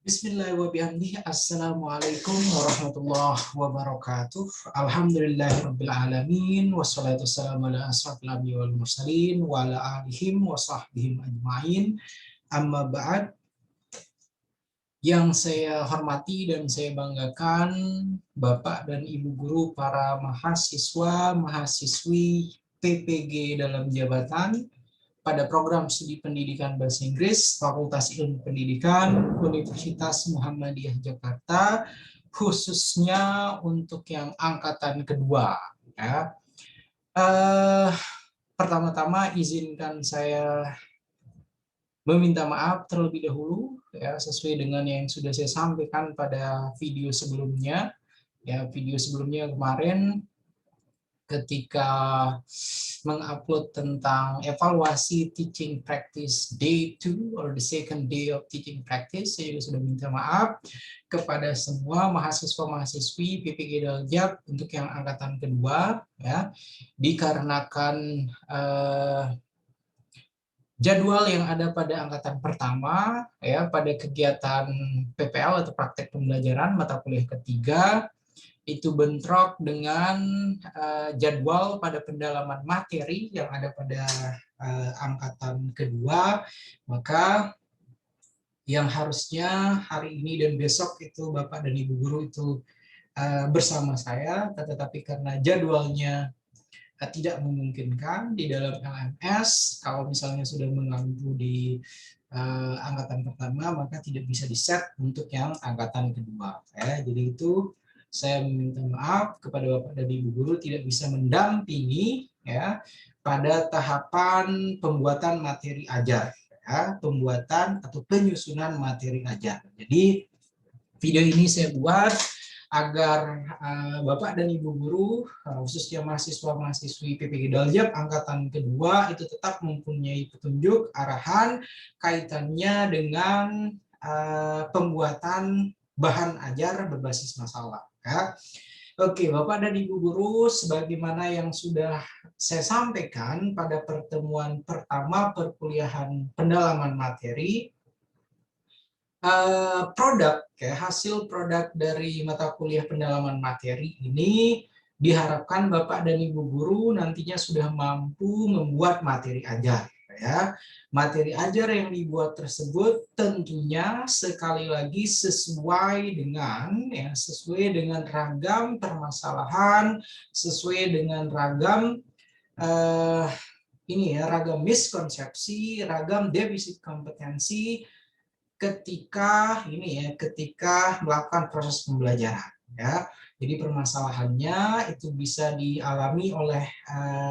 Bismillahirrahmanirrahim. Assalamualaikum warahmatullahi wabarakatuh. Alhamdulillahirrabbilalamin. Wassalatu wassalamu ala asrafil anbiya'i wal mursalin wa ala alihim wa sahbihim ajma'in. Amma ba'd. Yang saya hormati dan saya banggakan Bapak dan Ibu guru para mahasiswa, mahasiswi PPG dalam jabatan pada program studi pendidikan bahasa Inggris Fakultas Ilmu Pendidikan Universitas Muhammadiyah Jakarta, khususnya untuk yang angkatan kedua. Ya. Pertama-tama izinkan saya meminta maaf terlebih dahulu, ya, sesuai dengan yang sudah saya sampaikan pada video sebelumnya. Ya, video sebelumnya kemarin ketika mengupload tentang evaluasi teaching practice day 2 or the second day of teaching practice, saya juga sudah minta maaf kepada semua mahasiswa-mahasiswi PPG Daljab untuk yang angkatan kedua, ya, dikarenakan jadwal yang ada pada angkatan pertama, ya, pada kegiatan PPL atau praktek pembelajaran mata kuliah ketiga itu bentrok dengan jadwal pada pendalaman materi yang ada pada angkatan kedua, maka yang harusnya hari ini dan besok itu Bapak dan Ibu guru itu bersama saya, tetapi karena jadwalnya tidak memungkinkan di dalam LMS, kalau misalnya sudah mengganggu di angkatan pertama, maka tidak bisa di-set untuk yang angkatan kedua. Ya, jadi itu saya meminta maaf kepada Bapak dan Ibu guru tidak bisa mendampingi, ya, pada tahapan pembuatan materi ajar, ya, pembuatan atau penyusunan materi ajar. Jadi video ini saya buat agar Bapak dan Ibu guru, khususnya mahasiswa-mahasiswi PPG Daljab angkatan kedua itu tetap mempunyai petunjuk arahan kaitannya dengan pembuatan bahan ajar berbasis masalah. Ya. Oke, Bapak dan Ibu guru, sebagaimana yang sudah saya sampaikan pada pertemuan pertama perkuliahan pendalaman materi, produk, ya, hasil produk dari mata kuliah pendalaman materi ini diharapkan Bapak dan Ibu guru nantinya sudah mampu membuat materi ajar. Ya, materi ajar yang dibuat tersebut tentunya sekali lagi sesuai dengan ragam permasalahan, sesuai dengan ragam ragam miskonsepsi, ragam defisit kompetensi ketika melakukan proses pembelajaran, ya. Jadi permasalahannya itu bisa dialami oleh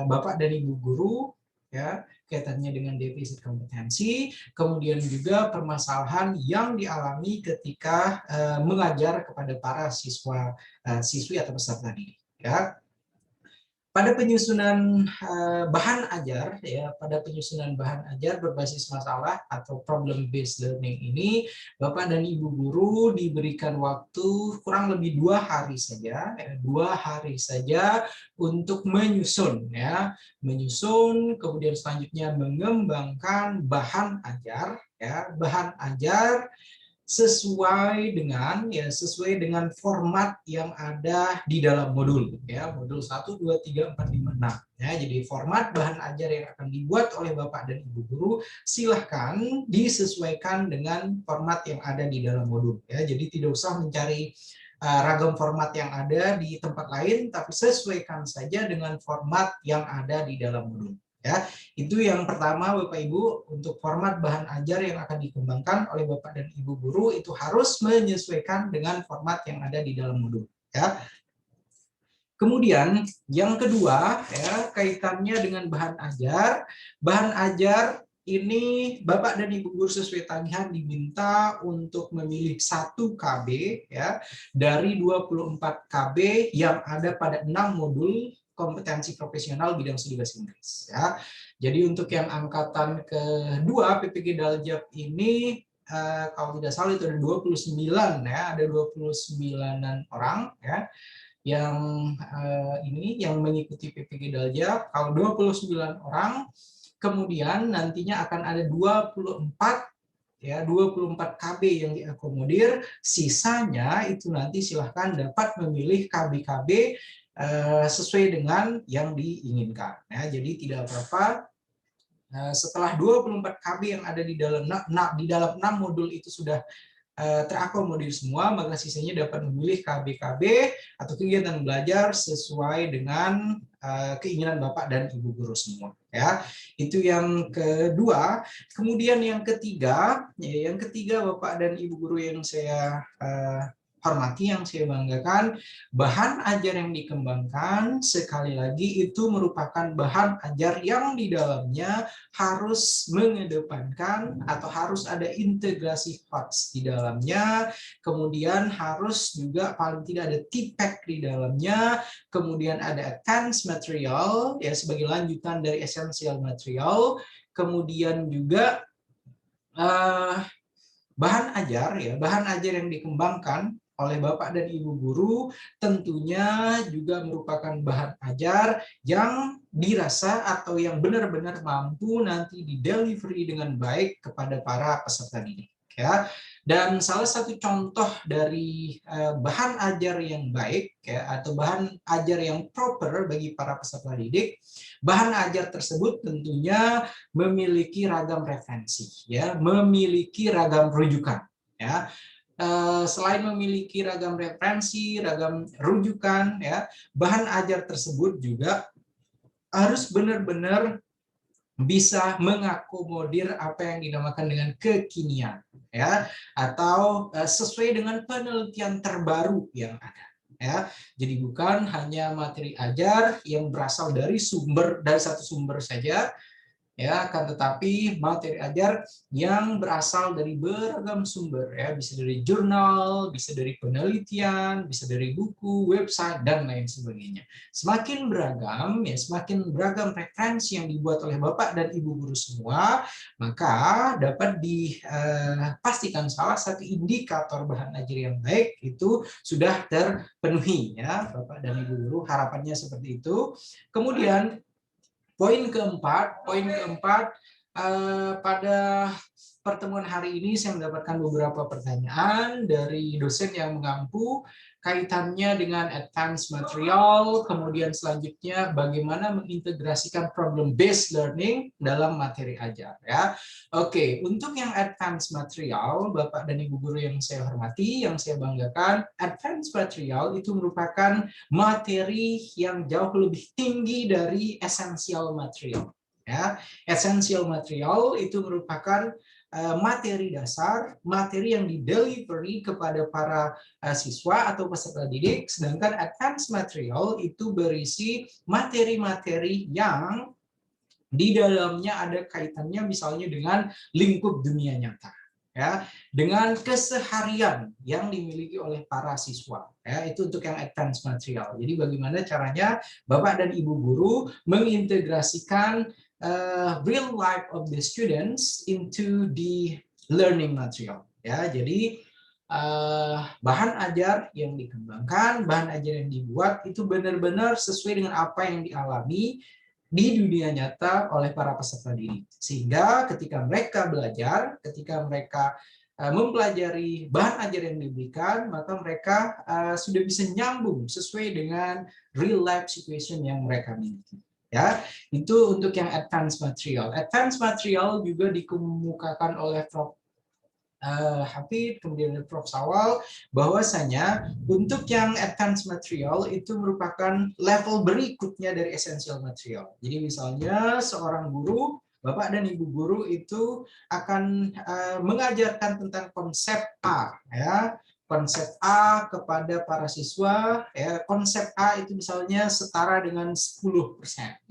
Bapak dan Ibu guru, ya, kaitannya dengan defisit kompetensi, kemudian juga permasalahan yang dialami ketika mengajar kepada para siswi atau peserta didik, ya. Pada penyusunan bahan ajar, ya, pada penyusunan bahan ajar berbasis masalah atau problem based learning ini, Bapak dan Ibu guru diberikan waktu kurang lebih 2 hari saja, ya, 2 hari saja untuk menyusun, ya, kemudian selanjutnya mengembangkan bahan ajar, ya, bahan ajar sesuai dengan format yang ada di dalam modul, ya, modul 1 2 3 4 5 6, ya. Jadi format bahan ajar yang akan dibuat oleh Bapak dan Ibu guru silahkan disesuaikan dengan format yang ada di dalam modul, ya. Jadi tidak usah mencari ragam format yang ada di tempat lain, tapi sesuaikan saja dengan format yang ada di dalam modul. Ya, itu yang pertama Bapak Ibu, untuk format bahan ajar yang akan dikembangkan oleh Bapak dan Ibu guru itu harus menyesuaikan dengan format yang ada di dalam modul, ya. Kemudian yang kedua, ya, kaitannya dengan bahan ajar. Bahan ajar ini Bapak dan Ibu guru sesuai tagihan diminta untuk memilih 1 KB, ya, dari 24 KB yang ada pada 6 modul kompetensi profesional bidang studi bahasa Inggris, ya. Jadi untuk yang angkatan kedua PPG Daljab ini kalau tidak salah itu ada 29, ya, ada 29-an orang, ya, yang mengikuti PPG Daljab. Kalau 29 orang, kemudian nantinya akan ada 24 ya 24 KB yang diakomodir, sisanya itu nanti silahkan dapat memilih KB-KB sesuai dengan yang diinginkan. Ya, jadi tidak apa-apa. Setelah 24 KB yang ada di dalam 6 modul itu sudah terakomodir semua, maka sisanya dapat memilih KB-KB atau kegiatan belajar sesuai dengan keinginan Bapak dan Ibu guru semua. Ya, itu yang kedua. Kemudian yang ketiga, Bapak dan Ibu guru yang saya hormati, yang saya banggakan, bahan ajar yang dikembangkan sekali lagi itu merupakan bahan ajar yang di dalamnya harus mengedepankan atau harus ada integrasi HOTS di dalamnya, kemudian harus juga paling tidak ada TPACK di dalamnya, kemudian ada advanced material ya sebagai lanjutan dari essential material, kemudian juga bahan ajar yang dikembangkan oleh Bapak dan Ibu guru tentunya juga merupakan bahan ajar yang dirasa atau yang benar-benar mampu nanti di-delivery dengan baik kepada para peserta didik. Ya. Dan salah satu contoh dari bahan ajar yang baik ya, atau bahan ajar yang proper bagi para peserta didik, bahan ajar tersebut tentunya memiliki ragam referensi, ya, memiliki ragam rujukan. Ya. Selain memiliki ragam referensi, ragam rujukan, ya, bahan ajar tersebut juga harus benar-benar bisa mengakomodir apa yang dinamakan dengan kekinian, ya, atau sesuai dengan penelitian terbaru yang ada. Ya, jadi bukan hanya materi ajar yang berasal dari satu sumber saja, ya, akan tetapi materi ajar yang berasal dari beragam sumber, ya, bisa dari jurnal, bisa dari penelitian, bisa dari buku, website, dan lain sebagainya. Semakin beragam, ya, semakin beragam referensi yang dibuat oleh Bapak dan Ibu guru semua, maka dapat dipastikan salah satu indikator bahan ajar yang baik itu sudah terpenuhi, ya, Bapak dan Ibu guru, harapannya seperti itu. Kemudian poin keempat, pada pertemuan hari ini saya mendapatkan beberapa pertanyaan dari dosen yang mengampu kaitannya dengan advanced material, kemudian selanjutnya bagaimana mengintegrasikan problem based learning dalam materi ajar, ya. Oke, untuk yang advanced material, Bapak dan Ibu guru yang saya hormati, yang saya banggakan, advanced material itu merupakan materi yang jauh lebih tinggi dari essential material. Ya, essential material itu merupakan materi dasar, materi yang di-delivery kepada para siswa atau peserta didik, sedangkan advanced material itu berisi materi-materi yang di dalamnya ada kaitannya misalnya dengan lingkup dunia nyata, ya, dengan keseharian yang dimiliki oleh para siswa, ya, itu untuk yang advanced material. Jadi bagaimana caranya Bapak dan Ibu guru mengintegrasikan real life of the students into the learning material, ya. Jadi bahan ajar yang dikembangkan, bahan ajar yang dibuat itu benar-benar sesuai dengan apa yang dialami di dunia nyata oleh para peserta didik. Sehingga ketika mereka belajar, ketika mereka mempelajari bahan ajar yang diberikan, maka mereka sudah bisa nyambung sesuai dengan real life situation yang mereka miliki. Ya, itu untuk yang advanced material. Advanced material juga dikemukakan oleh Prof. Hafid, kemudian Prof. Sawal, bahwasanya untuk yang advanced material itu merupakan level berikutnya dari essential material. Jadi misalnya seorang guru, Bapak dan Ibu guru itu akan mengajarkan tentang konsep A, ya, konsep A kepada para siswa, ya, konsep A itu misalnya setara dengan 10%,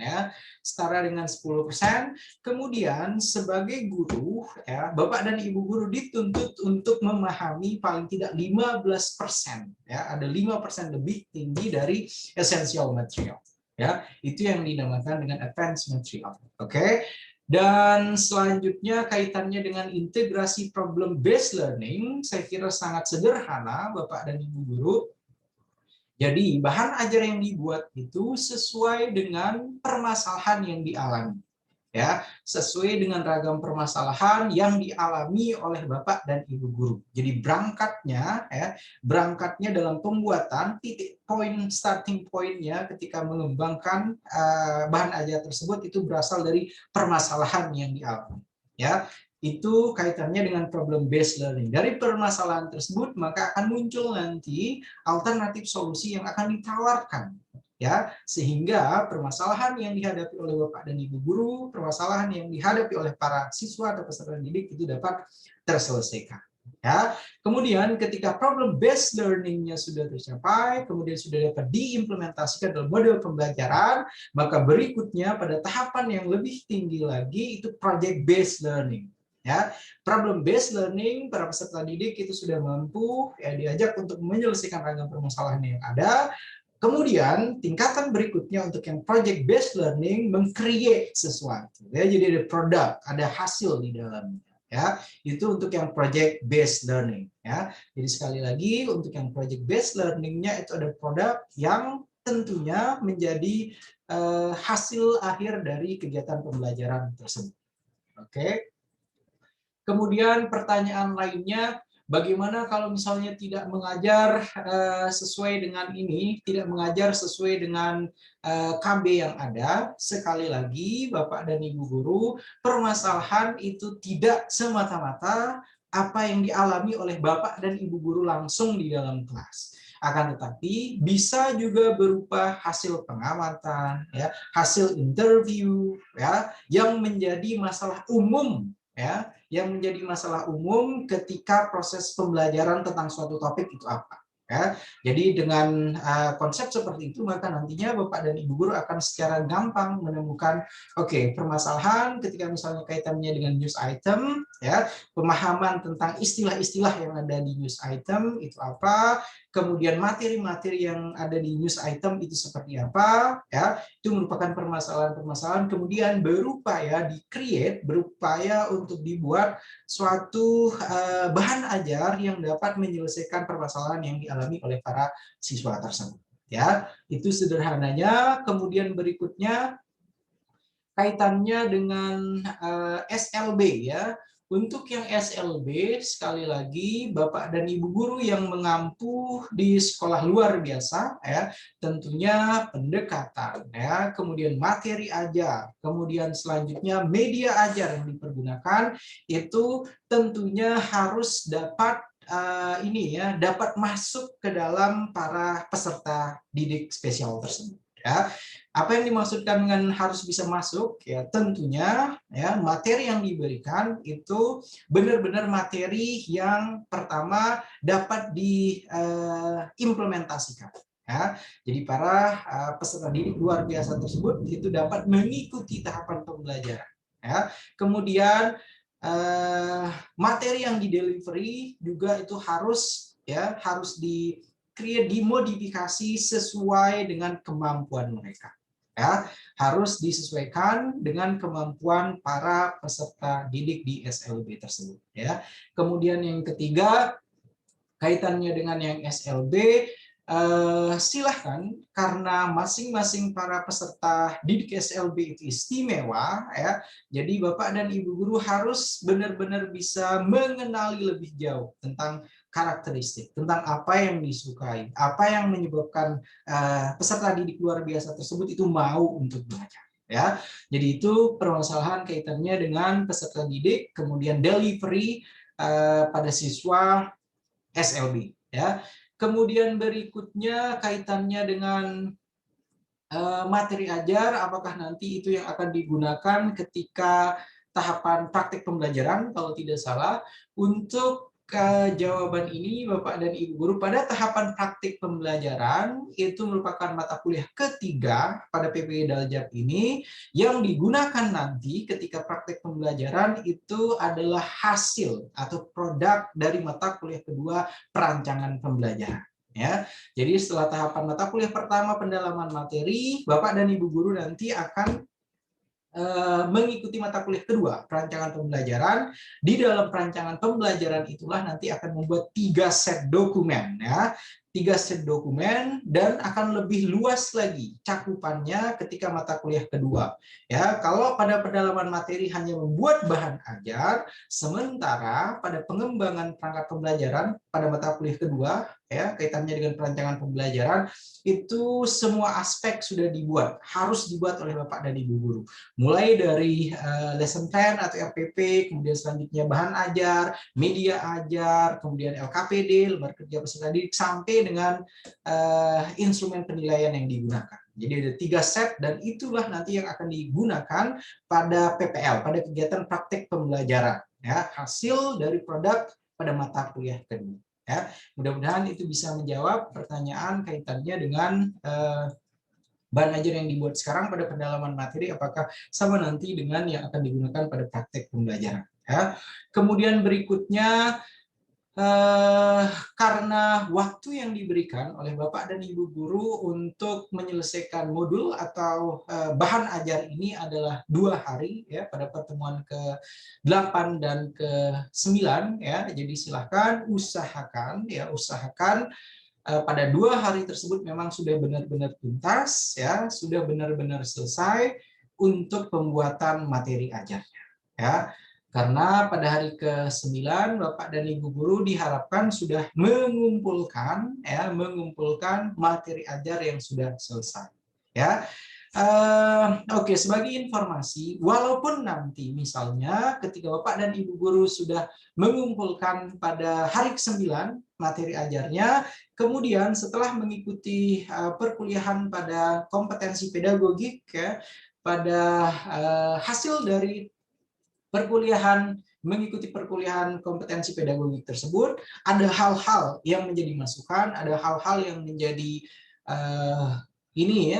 ya, setara dengan 10%. Kemudian sebagai guru, ya, Bapak dan Ibu guru dituntut untuk memahami paling tidak 15%, ya, ada 5% lebih tinggi dari essential material, ya. Itu yang dinamakan dengan advanced material. Oke. Dan selanjutnya kaitannya dengan integrasi problem based learning, saya kira sangat sederhana Bapak dan Ibu guru. Jadi bahan ajar yang dibuat itu sesuai dengan permasalahan yang dialami. ya, sesuai dengan ragam permasalahan yang dialami oleh Bapak dan Ibu guru. Jadi berangkatnya dalam pembuatan titik poin starting pointnya ketika mengembangkan bahan ajar tersebut itu berasal dari permasalahan yang dialami. Ya, itu kaitannya dengan problem based learning. Dari permasalahan tersebut maka akan muncul nanti alternatif solusi yang akan ditawarkan, ya, sehingga permasalahan yang dihadapi oleh Bapak dan Ibu guru, permasalahan yang dihadapi oleh para siswa atau peserta didik itu dapat terselesaikan. Ya, kemudian ketika problem based learning-nya sudah tercapai, kemudian sudah dapat diimplementasikan dalam model pembelajaran, maka berikutnya pada tahapan yang lebih tinggi lagi itu project based learning. Ya, problem based learning para peserta didik itu sudah mampu ya diajak untuk menyelesaikan ragam permasalahan yang ada. Kemudian tingkatan berikutnya untuk yang project based learning meng-create sesuatu, ya, jadi ada produk, ada hasil di dalamnya, ya. Itu untuk yang project based learning, ya. Jadi sekali lagi untuk yang project based learning-nya itu ada produk yang tentunya menjadi hasil akhir dari kegiatan pembelajaran tersebut. Oke. Kemudian pertanyaan lainnya, bagaimana kalau misalnya tidak mengajar sesuai dengan ini, tidak mengajar sesuai dengan KB yang ada? Sekali lagi, Bapak dan Ibu guru, permasalahan itu tidak semata-mata apa yang dialami oleh Bapak dan Ibu guru langsung di dalam kelas. Akan tetapi bisa juga berupa hasil pengamatan, ya, hasil interview, ya, yang menjadi masalah umum, ya, yang menjadi masalah umum ketika proses pembelajaran tentang suatu topik itu apa. Ya, jadi dengan konsep seperti itu maka nantinya Bapak dan Ibu guru akan secara gampang menemukan permasalahan ketika misalnya kaitannya dengan news item, ya, pemahaman tentang istilah-istilah yang ada di news item itu apa, kemudian materi-materi yang ada di news item itu seperti apa, ya, itu merupakan permasalahan-permasalahan kemudian berupaya berupaya untuk dibuat suatu bahan ajar yang dapat menyelesaikan permasalahan yang dialami oleh para siswa tersebut. Ya, itu sederhananya. Kemudian berikutnya kaitannya dengan SLB, ya. Untuk yang SLB, sekali lagi Bapak dan Ibu guru yang mengampu di sekolah luar biasa, ya, tentunya pendekatan, ya, kemudian materi ajar, kemudian selanjutnya media ajar yang dipergunakan itu tentunya harus dapat dapat masuk ke dalam para peserta didik spesial tersebut. Ya, apa yang dimaksudkan dengan harus bisa masuk? Ya, tentunya ya materi yang diberikan itu benar-benar materi yang pertama dapat diimplementasikan. Ya, jadi para peserta didik luar biasa tersebut itu dapat mengikuti tahapan pembelajaran. Ya, kemudian materi yang di-delivery juga itu harus dimodifikasi sesuai dengan kemampuan mereka. Ya, harus disesuaikan dengan kemampuan para peserta didik di SLB tersebut. Ya, kemudian yang ketiga kaitannya dengan yang SLB, silahkan karena masing-masing para peserta didik SLB itu istimewa, ya. Jadi Bapak dan Ibu guru harus benar-benar bisa mengenali lebih jauh tentang karakteristik, tentang apa yang disukai, apa yang menyebabkan peserta didik luar biasa tersebut itu mau untuk belajar. Ya, jadi itu permasalahan kaitannya dengan peserta didik, kemudian delivery pada siswa SLB. Ya, kemudian berikutnya kaitannya dengan materi ajar, apakah nanti itu yang akan digunakan ketika tahapan praktik pembelajaran kalau tidak salah. Untuk jawaban ini Bapak dan Ibu guru, pada tahapan praktik pembelajaran itu merupakan mata kuliah ketiga pada PPI Daljab ini yang digunakan nanti ketika praktik pembelajaran itu adalah hasil atau produk dari mata kuliah kedua perancangan pembelajaran. Ya, jadi setelah tahapan mata kuliah pertama pendalaman materi, Bapak dan Ibu guru nanti akan mengikuti mata kuliah kedua perancangan pembelajaran. Di dalam perancangan pembelajaran itulah nanti akan membuat 3 set dokumen, ya. 3 set dokumen dan akan lebih luas lagi cakupannya ketika mata kuliah kedua. Ya, kalau pada pendalaman materi hanya membuat bahan ajar, sementara pada pengembangan perangkat pembelajaran pada mata kuliah kedua, ya, kaitannya dengan perancangan pembelajaran, itu semua aspek sudah dibuat, harus dibuat oleh Bapak dan Ibu guru. Mulai dari lesson plan atau RPP, kemudian selanjutnya bahan ajar, media ajar, kemudian LKPD, lembar kerja peserta didik, sampai dengan instrumen penilaian yang digunakan. Jadi ada 3 set dan itulah nanti yang akan digunakan pada PPL, pada kegiatan praktek pembelajaran. Ya, hasil dari produk pada mata kuliah kedua. Ya, mudah-mudahan itu bisa menjawab pertanyaan kaitannya dengan bahan ajar yang dibuat sekarang pada pendalaman materi, apakah sama nanti dengan yang akan digunakan pada praktek pembelajaran. Ya. Kemudian berikutnya, karena waktu yang diberikan oleh Bapak dan Ibu guru untuk menyelesaikan modul atau bahan ajar ini adalah 2 hari, ya, pada pertemuan ke-8 dan ke-9, ya. Jadi silahkan usahakan pada 2 hari tersebut memang sudah benar-benar tuntas, ya, sudah benar-benar selesai untuk pembuatan materi ajarnya, ya. Karena pada hari ke-9 Bapak dan Ibu guru diharapkan sudah mengumpulkan materi ajar yang sudah selesai, ya. Oke, sebagai informasi, walaupun nanti misalnya ketika Bapak dan Ibu guru sudah mengumpulkan pada hari ke-9 materi ajarnya, kemudian setelah mengikuti perkuliahan pada kompetensi pedagogik, ya, pada hasil dari mengikuti perkuliahan kompetensi pedagogik tersebut, ada hal-hal yang menjadi masukan, ada hal-hal yang menjadi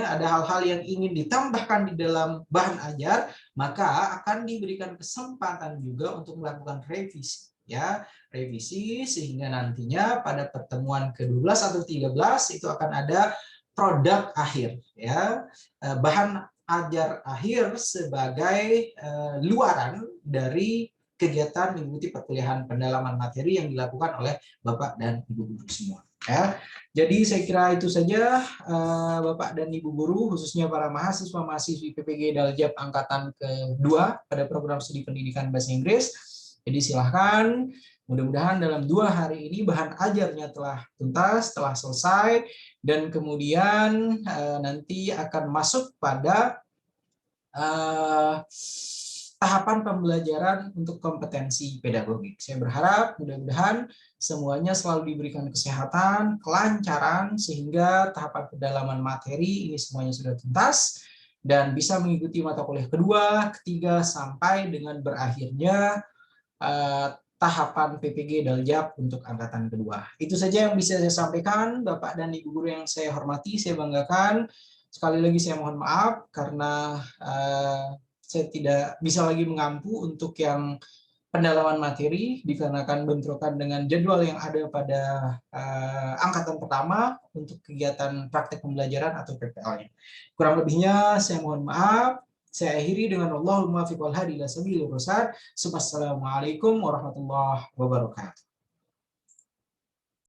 ada hal-hal yang ingin ditambahkan di dalam bahan ajar, maka akan diberikan kesempatan juga untuk melakukan revisi, ya, revisi sehingga nantinya pada pertemuan ke-12 atau 13 itu akan ada produk akhir, ya, bahan ajar akhir sebagai luaran dari kegiatan mengikuti perkuliahan pendalaman materi yang dilakukan oleh Bapak dan Ibu guru semua. Ya. Jadi saya kira itu saja Bapak dan Ibu guru, khususnya para mahasiswa-mahasiswi PPG Daljab angkatan kedua pada program studi pendidikan bahasa Inggris. Jadi silahkan, mudah-mudahan dalam 2 hari ini bahan ajarnya telah tuntas, telah selesai, dan kemudian nanti akan masuk pada tahapan pembelajaran untuk kompetensi pedagogik. Saya berharap mudah-mudahan semuanya selalu diberikan kesehatan, kelancaran, sehingga tahapan pendalaman materi ini semuanya sudah tuntas dan bisa mengikuti mata kuliah kedua, ketiga, sampai dengan berakhirnya tahapan PPG Daljab untuk angkatan kedua. Itu saja yang bisa saya sampaikan, Bapak dan Ibu guru yang saya hormati, saya banggakan. Sekali lagi saya mohon maaf karena saya tidak bisa lagi mengampu untuk yang pendalaman materi dikarenakan bentrokan dengan jadwal yang ada pada angkatan pertama untuk kegiatan praktek pembelajaran atau PPL-nya. Kurang lebihnya saya mohon maaf. Saya akhiri dengan Allahumma fiqh wal hadi ila sabilir rasyad. Assalamualaikum warahmatullahi wabarakatuh.